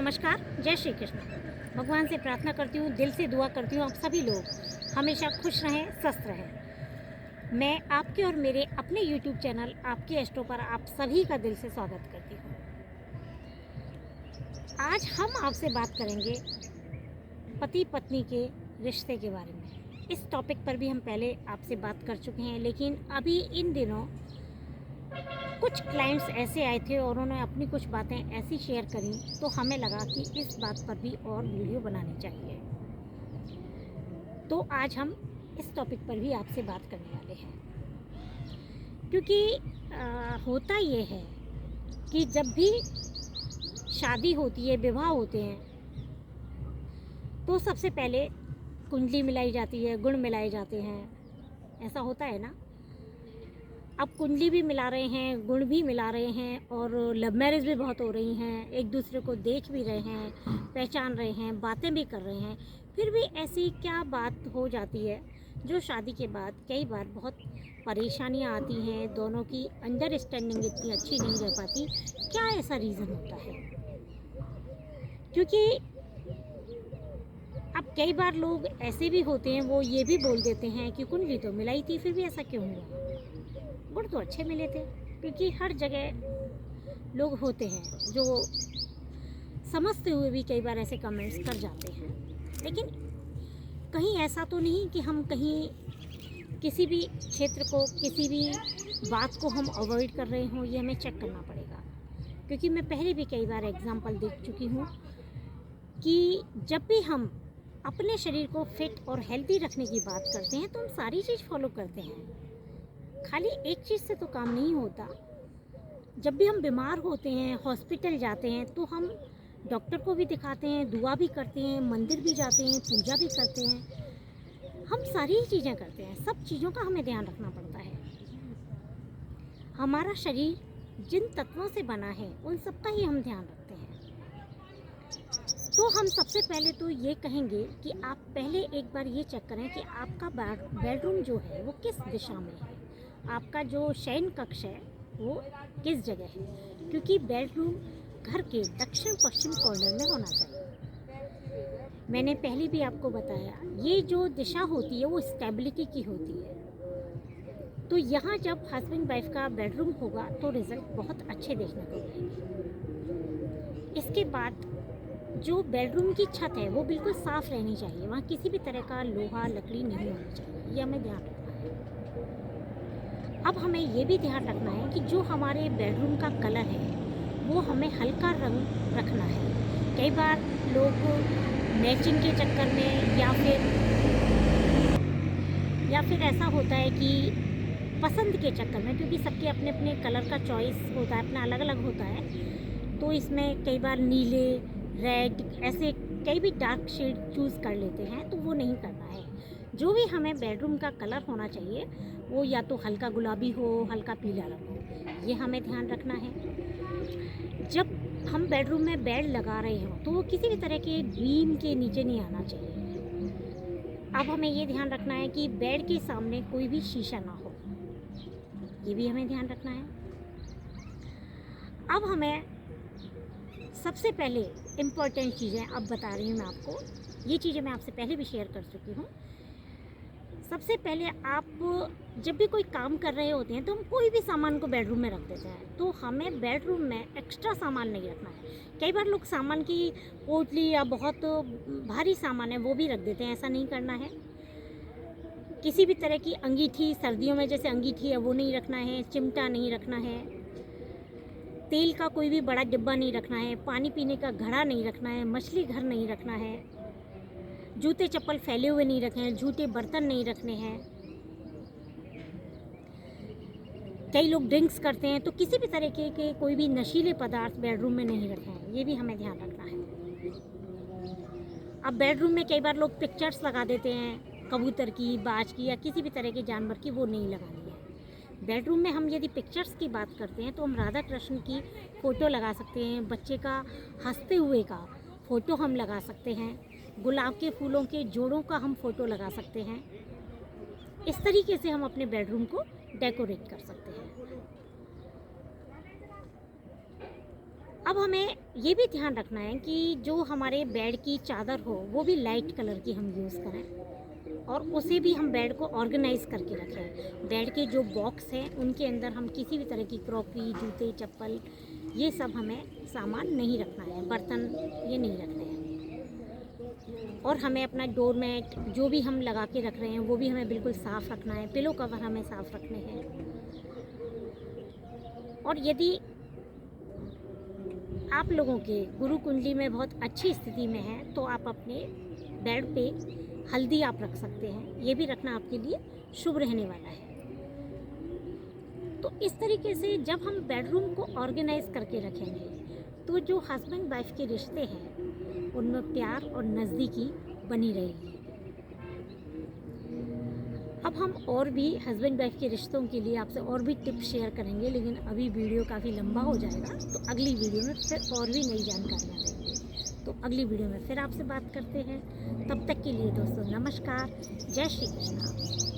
नमस्कार, जय श्री कृष्ण। भगवान से प्रार्थना करती हूँ, दिल से दुआ करती हूँ आप सभी लोग हमेशा खुश रहें, स्वस्थ रहें। मैं आपके और मेरे अपने YouTube चैनल आपके एस्ट्रो पर आप सभी का दिल से स्वागत करती हूँ। आज हम आपसे बात करेंगे पति पत्नी के रिश्ते के बारे में। इस टॉपिक पर भी हम पहले आपसे बात कर चुके हैं, लेकिन अभी इन दिनों कुछ क्लाइंट्स ऐसे आए थे और उन्होंने अपनी कुछ बातें ऐसी शेयर करी, तो हमें लगा कि इस बात पर भी और वीडियो बनानी चाहिए। तो आज हम इस टॉपिक पर भी आपसे बात करने वाले हैं, क्योंकि होता ये है कि जब भी शादी होती है, विवाह होते हैं, तो सबसे पहले कुंडली मिलाई जाती है, गुण मिलाए जाते हैं, ऐसा होता है ना। अब कुंडली भी मिला रहे हैं, गुण भी मिला रहे हैं, और लव मैरिज भी बहुत हो रही हैं, एक दूसरे को देख भी रहे हैं, पहचान रहे हैं, बातें भी कर रहे हैं। फिर भी ऐसी क्या बात हो जाती है जो शादी के बाद कई बार बहुत परेशानियां आती हैं, दोनों की अंडरस्टैंडिंग इतनी अच्छी नहीं रह पाती। क्या ऐसा रीज़न होता है? क्योंकि अब कई बार लोग ऐसे भी होते हैं, वो ये भी बोल देते हैं कि कुंडली तो मिलाई थी, फिर भी ऐसा क्यों हुआ? गुण तो अच्छे मिले थे। क्योंकि हर जगह लोग होते हैं जो समझते हुए भी कई बार ऐसे कमेंट्स कर जाते हैं, लेकिन कहीं ऐसा तो नहीं कि हम कहीं किसी भी क्षेत्र को, किसी भी बात को हम अवॉइड कर रहे हों। ये हमें चेक करना पड़ेगा, क्योंकि मैं पहले भी कई बार एग्जाम्पल देख चुकी हूँ कि जब भी हम अपने शरीर को फिट और हेल्दी रखने की बात करते हैं तो हम सारी चीज़ फॉलो करते हैं। खाली एक चीज़ से तो काम नहीं होता। जब भी हम बीमार होते हैं, हॉस्पिटल जाते हैं, तो हम डॉक्टर को भी दिखाते हैं, दुआ भी करते हैं, मंदिर भी जाते हैं, पूजा भी करते हैं, हम सारी चीज़ें करते हैं। सब चीज़ों का हमें ध्यान रखना पड़ता है। हमारा शरीर जिन तत्वों से बना है उन सब का ही हम ध्यान रखते हैं। तो हम सबसे पहले तो ये कहेंगे कि आप पहले एक बार ये चेक करें कि आपका बेडरूम जो है वो किस दिशा में है, आपका जो शयन कक्ष है वो किस जगह है। क्योंकि बेडरूम घर के दक्षिण पश्चिम कॉर्नर में होना चाहिए। मैंने पहले भी आपको बताया, ये जो दिशा होती है वो स्टेबिलिटी की होती है। तो यहाँ जब हस्बैंड वाइफ का बेडरूम होगा तो रिजल्ट बहुत अच्छे देखने को मिलेंगे। इसके बाद जो बेडरूम की छत है वो बिल्कुल साफ़ रहनी चाहिए, वहाँ किसी भी तरह का लोहा लकड़ी नहीं होनी चाहिए, ये हमें ध्यान रखना है। अब हमें ये भी ध्यान रखना है कि जो हमारे बेडरूम का कलर है वो हमें हल्का रंग रखना है। कई बार लोग मैचिंग के चक्कर में या फिर ऐसा होता है कि पसंद के चक्कर में, क्योंकि सबके अपने अपने कलर का चॉइस होता है, अपना अलग अलग होता है, तो इसमें कई बार नीले, रेड, ऐसे कई भी डार्क शेड चूज़ कर लेते हैं, तो वो नहीं करना है। जो भी हमें बेडरूम का कलर होना चाहिए वो या तो हल्का गुलाबी हो, हल्का पीला रंग हो, ये हमें ध्यान रखना है। जब हम बेडरूम में बेड लगा रहे हो तो वो किसी भी तरह के बीम के नीचे नहीं आना चाहिए। अब हमें ये ध्यान रखना है कि बेड के सामने कोई भी शीशा ना हो, ये भी हमें ध्यान रखना है। अब हमें सबसे पहले इम्पॉर्टेंट चीज़ें अब बता रही हूँ मैं आपको, ये चीज़ें मैं आपसे पहले भी शेयर कर चुकी हूँ। सबसे पहले आप जब भी कोई काम कर रहे होते हैं तो हम कोई भी सामान को बेडरूम में रख देते हैं, तो हमें बेडरूम में एक्स्ट्रा सामान नहीं रखना है। कई बार लोग सामान की पोटली या बहुत भारी सामान है वो भी रख देते हैं, ऐसा नहीं करना है। किसी भी तरह की अंगीठी, सर्दियों में जैसे अंगीठी है वो नहीं रखना है, चिमटा नहीं रखना है, तेल का कोई भी बड़ा डिब्बा नहीं रखना है, पानी पीने का घड़ा नहीं रखना है, मछली घर नहीं रखना है, जूते चप्पल फैले हुए नहीं रखने हैं, झूठे बर्तन नहीं रखने हैं। कई लोग ड्रिंक्स करते हैं, तो किसी भी तरह के कोई भी नशीले पदार्थ बेडरूम में नहीं रखने हैं, ये भी हमें ध्यान रखना है। अब बेडरूम में कई बार लोग पिक्चर्स लगा देते हैं, कबूतर की, बाज की या किसी भी तरह के जानवर की, वो नहीं लगानी है। बेडरूम में हम यदि पिक्चर्स की बात करते हैं तो हम राधा कृष्ण की फ़ोटो लगा सकते हैं, बच्चे का हंसते हुए का फ़ोटो हम लगा सकते हैं, गुलाब के फूलों के जोड़ों का हम फ़ोटो लगा सकते हैं। इस तरीके से हम अपने बेडरूम को डेकोरेट कर सकते हैं। अब हमें ये भी ध्यान रखना है कि जो हमारे बेड की चादर हो वो भी लाइट कलर की हम यूज़ करें और उसे भी हम बेड को ऑर्गेनाइज करके रखें। बेड के जो बॉक्स हैं उनके अंदर हम किसी भी तरह की क्रॉकरी, जूते, चप्पल, ये सब हमें सामान नहीं रखना है, बर्तन ये नहीं रखने हैं। और हमें अपना डोरमेट जो भी हम लगा के रख रहे हैं वो भी हमें बिल्कुल साफ़ रखना है, पिलो कवर हमें साफ़ रखने हैं। और यदि आप लोगों के गुरु कुंडली में बहुत अच्छी स्थिति में है तो आप अपने बेड पे हल्दी आप रख सकते हैं, ये भी रखना आपके लिए शुभ रहने वाला है। तो इस तरीके से जब हम बेडरूम को ऑर्गेनाइज करके रखेंगे तो जो हस्बैंड वाइफ के रिश्ते हैं उनमें प्यार और नज़दीकी बनी रहेगी। अब हम और भी हस्बैंड वाइफ के रिश्तों के लिए आपसे और भी टिप्स शेयर करेंगे, लेकिन अभी वीडियो काफ़ी लंबा हो जाएगा, तो अगली वीडियो में फिर और भी नई जानकारियाँ देंगे। तो अगली वीडियो में फिर आपसे बात करते हैं। तब तक के लिए दोस्तों नमस्कार, जय श्री कृष्णा।